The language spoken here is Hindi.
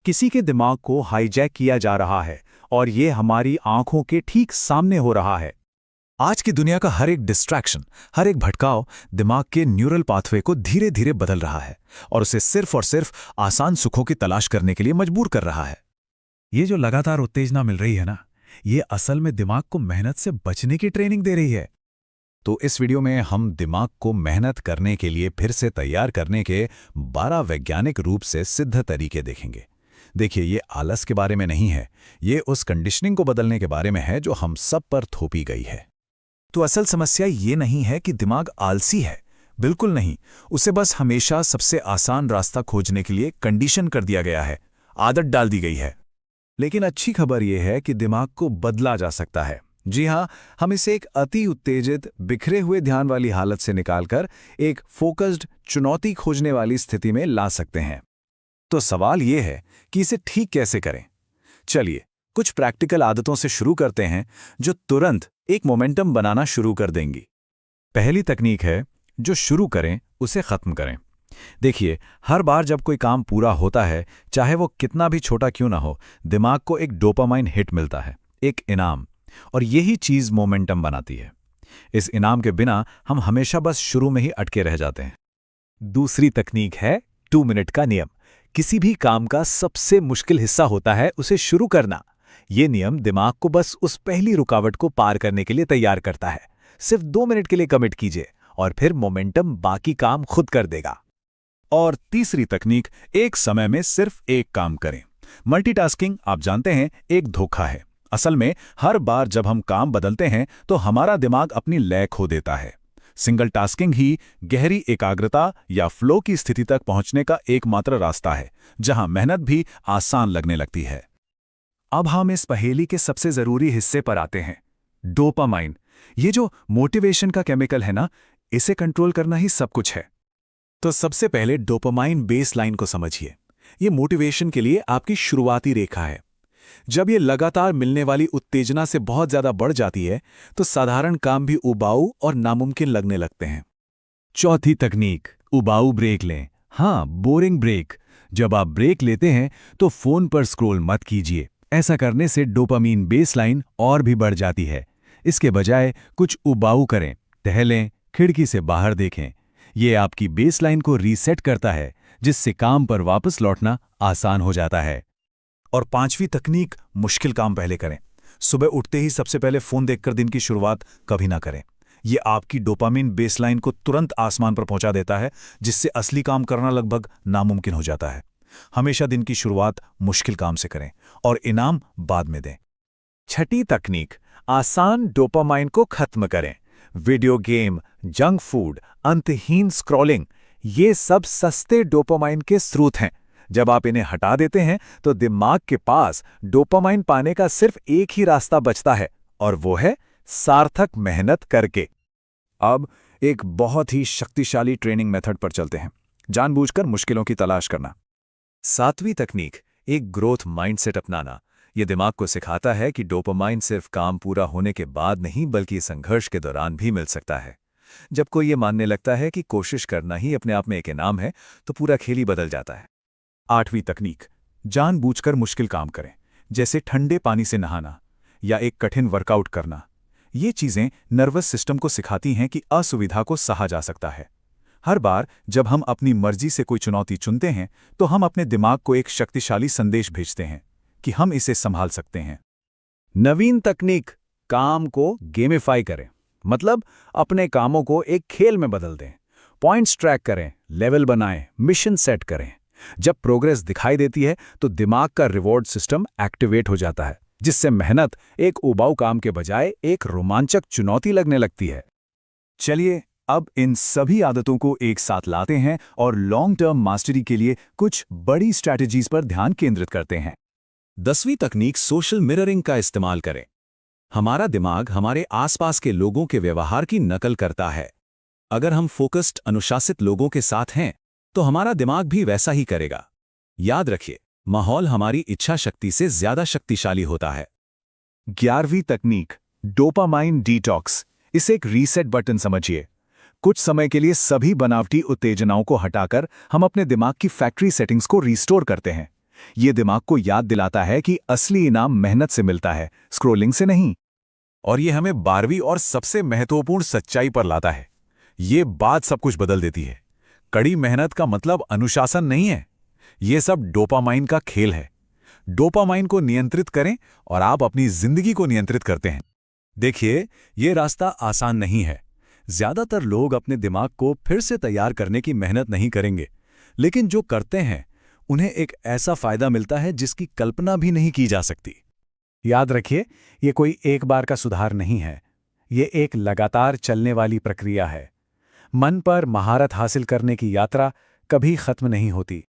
किसी के दिमाग को हाईजैक किया जा रहा है और ये हमारी आंखों के ठीक सामने हो रहा है। आज की दुनिया का हर एक डिस्ट्रैक्शन, हर एक भटकाव दिमाग के न्यूरल पाथवे को धीरे धीरे बदल रहा है और उसे सिर्फ और सिर्फ आसान सुखों की तलाश करने के लिए मजबूर कर रहा है। ये जो लगातार उत्तेजना मिल रही है ना, ये असल में दिमाग को मेहनत से बचने की ट्रेनिंग दे रही है। तो इस वीडियो में हम दिमाग को मेहनत करने के लिए फिर से तैयार करने के 12 वैज्ञानिक रूप से सिद्ध तरीके देखेंगे। देखिए, ये आलस के बारे में नहीं है, ये उस कंडीशनिंग को बदलने के बारे में है जो हम सब पर थोपी गई है। तो असल समस्या ये नहीं है कि दिमाग आलसी है, बिल्कुल नहीं। उसे बस हमेशा सबसे आसान रास्ता खोजने के लिए कंडीशन कर दिया गया है, आदत डाल दी गई है। लेकिन अच्छी खबर यह है कि दिमाग को बदला जा सकता है। जी हाँ, हम इसे एक अति उत्तेजित, बिखरे हुए ध्यान वाली हालत से निकालकर एक फोकस्ड, चुनौती खोजने वाली स्थिति में ला सकते हैं। तो सवाल यह है कि इसे ठीक कैसे करें। चलिए कुछ प्रैक्टिकल आदतों से शुरू करते हैं जो तुरंत एक मोमेंटम बनाना शुरू कर देंगी। पहली तकनीक है, जो शुरू करें उसे खत्म करें। देखिए, हर बार जब कोई काम पूरा होता है, चाहे वो कितना भी छोटा क्यों ना हो, दिमाग को एक डोपामाइन हिट मिलता है, एक इनाम, और यही चीज मोमेंटम बनाती है। इस इनाम के बिना हम हमेशा बस शुरू में ही अटके रह जाते हैं। दूसरी तकनीक है 2 मिनट का नियम। किसी भी काम का सबसे मुश्किल हिस्सा होता है उसे शुरू करना। ये नियम दिमाग को बस उस पहली रुकावट को पार करने के लिए तैयार करता है। सिर्फ 2 मिनट के लिए कमिट कीजिए और फिर मोमेंटम बाकी काम खुद कर देगा। और तीसरी तकनीक, एक समय में सिर्फ एक काम करें। मल्टीटास्किंग, आप जानते हैं, एक धोखा है। असल में हर बार जब हम काम बदलते हैं तो हमारा दिमाग अपनी लय खो देता है। सिंगल टास्किंग ही गहरी एकाग्रता या फ्लो की स्थिति तक पहुंचने का एकमात्र रास्ता है, जहां मेहनत भी आसान लगने लगती है। अब हम इस पहेली के सबसे जरूरी हिस्से पर आते हैं, डोपामाइन। ये जो मोटिवेशन का केमिकल है ना, इसे कंट्रोल करना ही सब कुछ है। तो सबसे पहले डोपामाइन बेसलाइन को समझिए। ये मोटिवेशन के लिए आपकी शुरुआती रेखा है। जब ये लगातार मिलने वाली उत्तेजना से बहुत ज्यादा बढ़ जाती है तो साधारण काम भी उबाऊ और नामुमकिन लगने लगते हैं। चौथी तकनीक, उबाऊ ब्रेक लें। हाँ, बोरिंग ब्रेक। जब आप ब्रेक लेते हैं तो फोन पर स्क्रॉल मत कीजिए। ऐसा करने से डोपामाइन बेसलाइन और भी बढ़ जाती है। इसके बजाय कुछ उबाऊ करें, टहलें, खिड़की से बाहर देखें। ये आपकी बेसलाइन को रीसेट करता है, जिससे काम पर वापस लौटना आसान हो जाता है। और पांचवी तकनीक, मुश्किल काम पहले करें। सुबह उठते ही सबसे पहले फोन देखकर दिन की शुरुआत कभी ना करें। ये आपकी डोपामाइन बेसलाइन को तुरंत आसमान पर पहुंचा देता है, जिससे असली काम करना लगभग नामुमकिन हो जाता है। हमेशा दिन की शुरुआत मुश्किल काम से करें और इनाम बाद में दें। छठी तकनीक, आसान डोपामाइन को खत्म करें। वीडियो गेम, जंक फूड, अंतहीन स्क्रॉलिंग, ये सब सस्ते डोपामाइन के स्रोत हैं। जब आप इन्हें हटा देते हैं तो दिमाग के पास डोपामाइन पाने का सिर्फ एक ही रास्ता बचता है, और वो है सार्थक मेहनत करके। अब एक बहुत ही शक्तिशाली ट्रेनिंग मेथड पर चलते हैं, जानबूझकर मुश्किलों की तलाश करना। सातवीं तकनीक, एक ग्रोथ माइंडसेट अपनाना। यह दिमाग को सिखाता है कि डोपामाइन सिर्फ काम पूरा होने के बाद नहीं, बल्कि संघर्ष के दौरान भी मिल सकता है। जब कोई ये मानने लगता है कि कोशिश करना ही अपने आप में एक इनाम है, तो पूरा खेल ही बदल जाता है। आठवीं तकनीक, जानबूझकर मुश्किल काम करें, जैसे ठंडे पानी से नहाना या एक कठिन वर्कआउट करना। ये चीजें नर्वस सिस्टम को सिखाती हैं कि असुविधा को सहा जा सकता है। हर बार जब हम अपनी मर्जी से कोई चुनौती चुनते हैं तो हम अपने दिमाग को एक शक्तिशाली संदेश भेजते हैं कि हम इसे संभाल सकते हैं। नवीन तकनीक, काम को गेमिफाई करें। मतलब अपने कामों को एक खेल में बदल दें। पॉइंट्स ट्रैक करें, लेवल बनाएं, मिशन सेट करें। जब प्रोग्रेस दिखाई देती है तो दिमाग का रिवॉर्ड सिस्टम एक्टिवेट हो जाता है, जिससे मेहनत एक उबाऊ काम के बजाय एक रोमांचक चुनौती लगने लगती है। चलिए अब इन सभी आदतों को एक साथ लाते हैं और लॉन्ग टर्म मास्टरी के लिए कुछ बड़ी स्ट्रैटेजीज पर ध्यान केंद्रित करते हैं। 10वीं तकनीक, सोशल मिररिंग का इस्तेमाल करें। हमारा दिमाग हमारे आसपास के लोगों के व्यवहार की नकल करता है। अगर हम फोकस्ड, अनुशासित लोगों के साथ हैं तो हमारा दिमाग भी वैसा ही करेगा। याद रखिए, माहौल हमारी इच्छा शक्ति से ज्यादा शक्तिशाली होता है। 11वीं तकनीक, डोपामाइन डिटॉक्स। इसे एक रीसेट बटन समझिए। कुछ समय के लिए सभी बनावटी उत्तेजनाओं को हटाकर हम अपने दिमाग की फैक्ट्री सेटिंग्स को रिस्टोर करते हैं। ये दिमाग को याद दिलाता है कि असली इनाम मेहनत से मिलता है, स्क्रोलिंग से नहीं। और ये हमें 12वीं और सबसे महत्वपूर्ण सच्चाई पर लाता है। ये बात सब कुछ बदल देती है। कड़ी मेहनत का मतलब अनुशासन नहीं है। ये सब डोपामाइन का खेल है। डोपामाइन को नियंत्रित करें और आप अपनी जिंदगी को नियंत्रित करते हैं। देखिए, ये रास्ता आसान नहीं है। ज्यादातर लोग अपने दिमाग को फिर से तैयार करने की मेहनत नहीं करेंगे, लेकिन जो करते हैं उन्हें एक ऐसा फायदा मिलता है जिसकी कल्पना भी नहीं की जा सकती। याद रखिए, ये कोई एक बार का सुधार नहीं है। ये एक लगातार चलने वाली प्रक्रिया है। मन पर महारत हासिल करने की यात्रा कभी खत्म नहीं होती।